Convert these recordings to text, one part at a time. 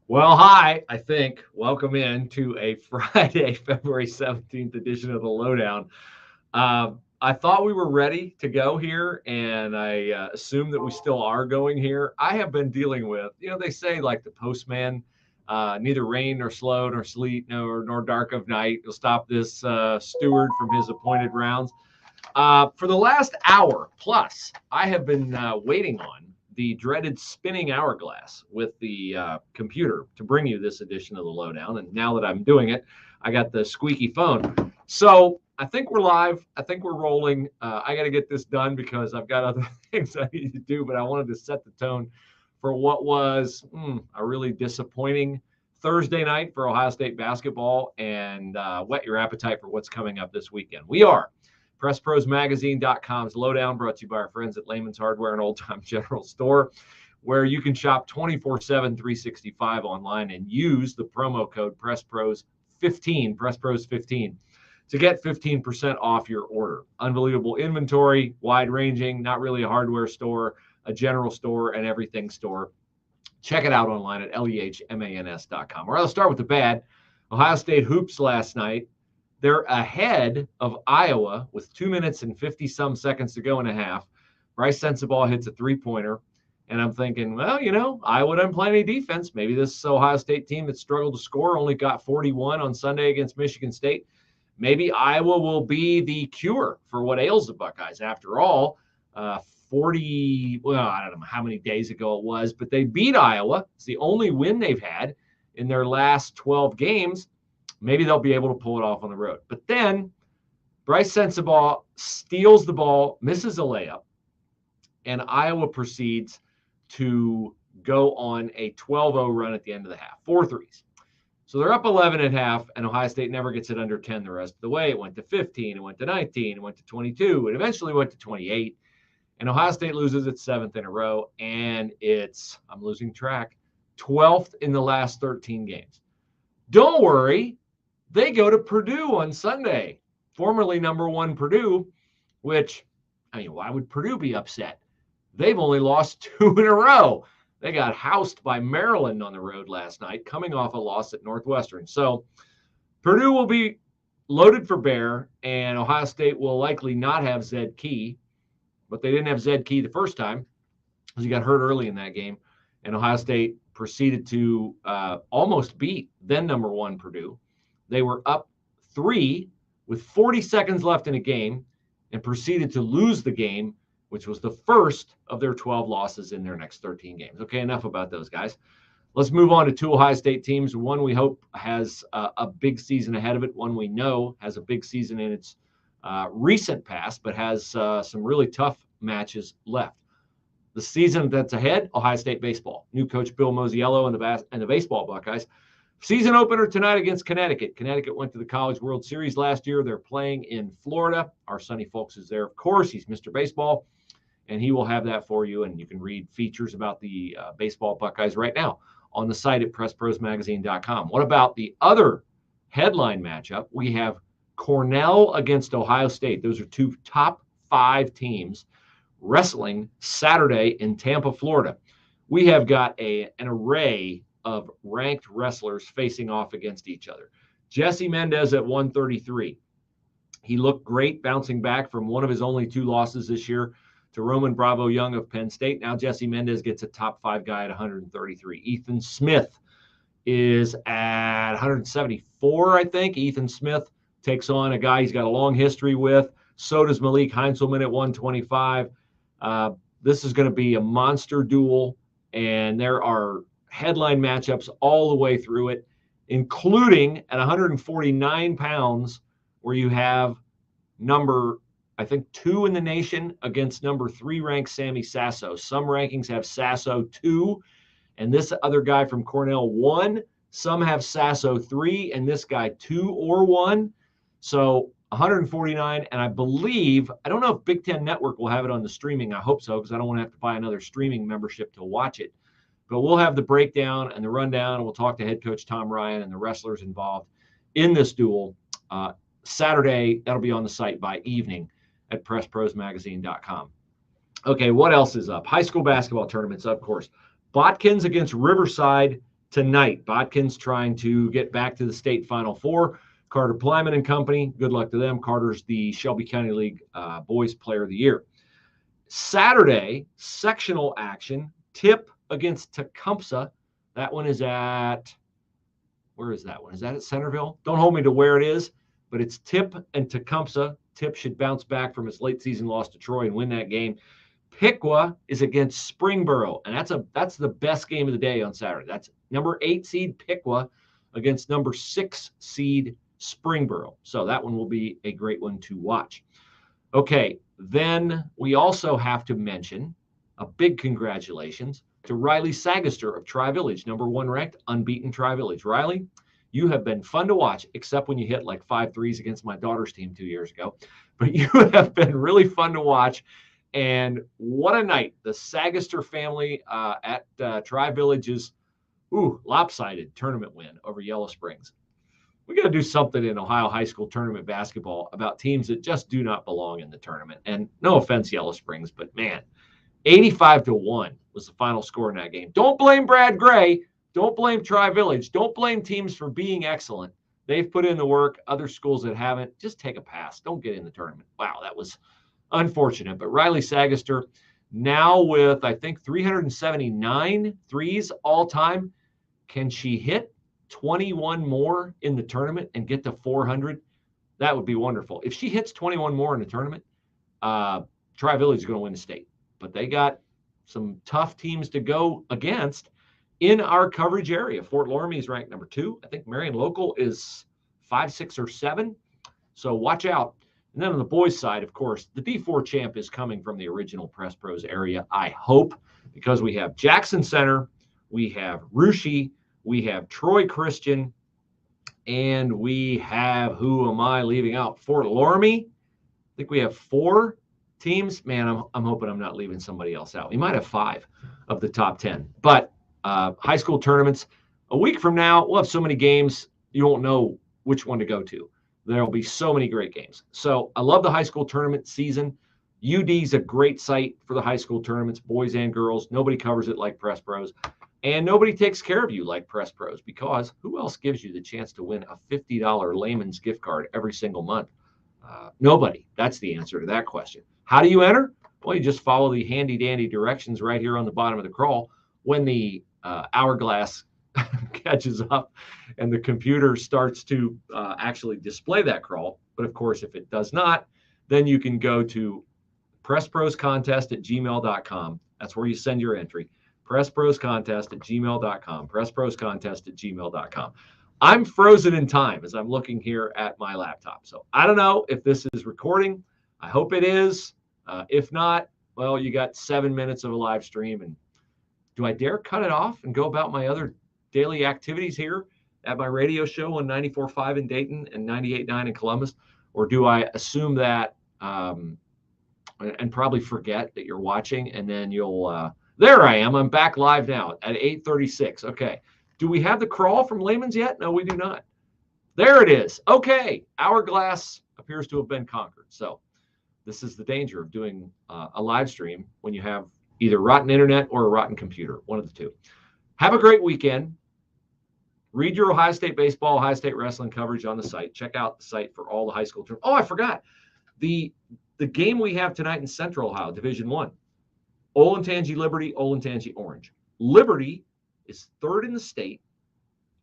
Well, hi, I think. Welcome in to a Friday, February 17th edition of the Lowdown. I thought we were ready to go here, and I assume that we still are going here. I have been dealing with, they say like the postman, neither rain nor slow nor sleet nor dark of night will stop this steward from his appointed rounds. For the last hour plus, I have been waiting on the dreaded spinning hourglass with the computer to bring you this edition of the Lowdown. And now that I'm doing it, I got the squeaky phone. So I think we're live. I think we're rolling. I got to get this done because I've got other things I need to do, but I wanted to set the tone for what was a really disappointing Thursday night for Ohio State basketball and whet your appetite for what's coming up this weekend. We are PressProsMagazine.com's Lowdown, brought to you by our friends at Lehman's Hardware and Old Time General Store, where you can shop 24/7, 365 online and use the promo code PressPros15, PressPros15, to get 15% off your order. Unbelievable inventory, wide-ranging, not really a hardware store, a general store, and everything store. Check it out online at lehmans.com. All right, let's start with the bad. Ohio State hoops last night. They're ahead of Iowa with 2 minutes and 50-some seconds to go in a half. Bryce Sensabaugh hits a three-pointer, and I'm thinking, well, Iowa doesn't play any defense. Maybe this Ohio State team that struggled to score only got 41 on Sunday against Michigan State. Maybe Iowa will be the cure for what ails the Buckeyes. After all, 40, well, I don't know how many days ago it was, but they beat Iowa. It's the only win they've had in their last 12 games. Maybe they'll be able to pull it off on the road. But then Bryce Sensabaugh steals the ball, misses a layup, and Iowa proceeds to go on a 12-0 run at the end of the half, 4 threes. So they're up 11 at half, and Ohio State never gets it under 10 the rest of the way. It went to 15, it went to 19, it went to 22, it eventually went to 28. And Ohio State loses its 7th in a row, and it's, I'm losing track, 12th in the last 13 games. Don't worry. They go to Purdue on Sunday, formerly number 1 Purdue, which, why would Purdue be upset? They've only lost 2 in a row. They got housed by Maryland on the road last night, coming off a loss at Northwestern. So Purdue will be loaded for bear, and Ohio State will likely not have Zed Key, but they didn't have Zed Key the first time because he got hurt early in that game, and Ohio State proceeded to almost beat then number 1 Purdue. They were up 3 with 40 seconds left in a game and proceeded to lose the game, which was the first of their 12 losses in their next 13 games. Okay, enough about those guys. Let's move on to 2 Ohio State teams. One we hope has a big season ahead of it. One we know has a big season in its recent past, but has some really tough matches left. The season that's ahead, Ohio State baseball. New coach Bill Mosiello and the baseball Buckeyes. Season opener tonight against Connecticut. Connecticut went to the College World Series last year. They're playing in Florida. Our Sonny Folks is there, of course. He's Mr. Baseball, and he will have that for you. And you can read features about the baseball Buckeyes right now on the site at PressProsMagazine.com. What about the other headline matchup? We have Cornell against Ohio State. Those are 2 top 5 teams wrestling Saturday in Tampa, Florida. We have got an array of ranked wrestlers facing off against each other. Jesse Mendez at 133. He looked great bouncing back from one of his only 2 losses this year to Roman Bravo Young of Penn State. Now Jesse Mendez gets a top 5 guy at 133. Ethan Smith is at 174, I think. Ethan Smith takes on a guy he's got a long history with. So does Malik Heinzelman at 125. This is going to be a monster duel, and there are headline matchups all the way through it, including at 149 pounds, where you have number, I think, 2 in the nation against number 3 ranked Sammy Sasso. Some rankings have Sasso 2, and this other guy from Cornell 1. Some have Sasso 3, and this guy 2 or 1. So 149, and I believe, I don't know if Big Ten Network will have it on the streaming. I hope so, because I don't want to have to buy another streaming membership to watch it. But we'll have the breakdown and the rundown, and we'll talk to head coach Tom Ryan and the wrestlers involved in this duel Saturday. That'll be on the site by evening at PressProsMagazine.com. Okay, what else is up? High school basketball tournaments, of course. Botkins against Riverside tonight. Botkins trying to get back to the state Final Four. Carter Plyman and company, good luck to them. Carter's the Shelby County League Boys Player of the Year. Saturday, sectional action, Tip against Tecumseh. That one is at, where is that one? Is that at Centerville? Don't hold me to where it is, but it's Tip and Tecumseh. Tip should bounce back from its late season loss to Troy and win that game. Piqua is against Springboro, and that's the best game of the day on Saturday. That's number 8 seed Piqua against number 6 seed Springboro. So that one will be a great one to watch. Okay, then we also have to mention a big congratulations to Rylee Sagester of Tri-Village, number 1 ranked, unbeaten Tri-Village. Rylee, you have been fun to watch, except when you hit like 5 threes against my daughter's team 2 years ago. But you have been really fun to watch. And what a night. The Sagester family at Tri-Village's lopsided tournament win over Yellow Springs. We got to do something in Ohio high school tournament basketball about teams that just do not belong in the tournament. And no offense, Yellow Springs, but man, 85-1 was the final score in that game. Don't blame Brad Gray. Don't blame Tri-Village. Don't blame teams for being excellent. They've put in the work. Other schools that haven't, just take a pass. Don't get in the tournament. Wow, that was unfortunate. But Rylee Sagester now with, I think, 379 threes all time. Can she hit 21 more in the tournament and get to 400? That would be wonderful. If she hits 21 more in the tournament, Tri-Village is going to win the state. But they got some tough teams to go against in our coverage area. Fort Loramie is ranked number 2. I think Marion Local is 5, 6, or 7. So watch out. And then on the boys' side, of course, the D4 champ is coming from the original Press Pros area, I hope, because we have Jackson Center, we have Russia, we have Troy Christian, and we have, who am I leaving out? Fort Loramie. I think we have 4 teams. Man, I'm hoping I'm not leaving somebody else out. We might have 5 of the top 10. But high school tournaments, a week from now, we'll have so many games, you won't know which one to go to. There'll be so many great games. So I love the high school tournament season. UD's a great site for the high school tournaments, boys and girls. Nobody covers it like Press Pros. And nobody takes care of you like Press Pros, because who else gives you the chance to win a $50 Layman's gift card every single month? Nobody. That's the answer to that question. How do you enter? Well, you just follow the handy-dandy directions right here on the bottom of the crawl. When the hourglass catches up and the computer starts to actually display that crawl. But of course, if it does not, then you can go to pressproscontest@gmail.com. That's where you send your entry. pressproscontest@gmail.com. pressproscontest@gmail.com. I'm frozen in time as I'm looking here at my laptop. So I don't know if this is recording. I hope it is. If not, well, you got 7 minutes of a live stream. And do I dare cut it off and go about my other daily activities here at my radio show on 94.5 in Dayton and 98.9 in Columbus? Or do I assume that and probably forget that you're watching, and then you'll there I am. I'm back live now at 8:36. Okay. Do we have the crawl from Layman's yet? No, we do not. There it is. Okay. Hourglass appears to have been conquered. So this is the danger of doing a live stream when you have either rotten internet or a rotten computer, one of the two. Have a great weekend. Read your Ohio State baseball, Ohio State wrestling coverage on the site. Check out the site for all the high school tournaments. Oh, I forgot. The game we have tonight in Central Ohio, Division I. Olentangy Liberty, Olentangy Orange. Liberty is 3rd in the state.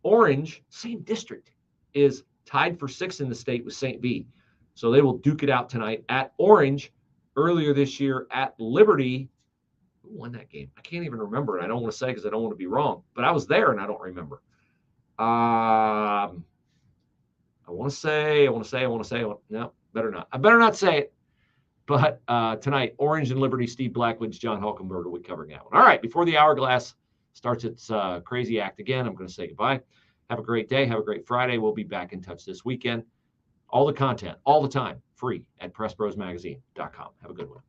Orange, same district, is tied for 6th in the state with St. B. So they will duke it out tonight at Orange. Earlier this year at Liberty, who won that game? I can't even remember it. I don't want to say because I don't want to be wrong, but I was there and I don't remember. I want to say, no, better not. I better not say it. But tonight, Orange and Liberty, Steve Blackwood, John Hulkenberger will be covering that one. All right, before the hourglass starts its crazy act again, I'm going to say goodbye. Have a great day. Have a great Friday. We'll be back in touch this weekend. All the content, all the time, free at PressProsMagazine.com. Have a good one.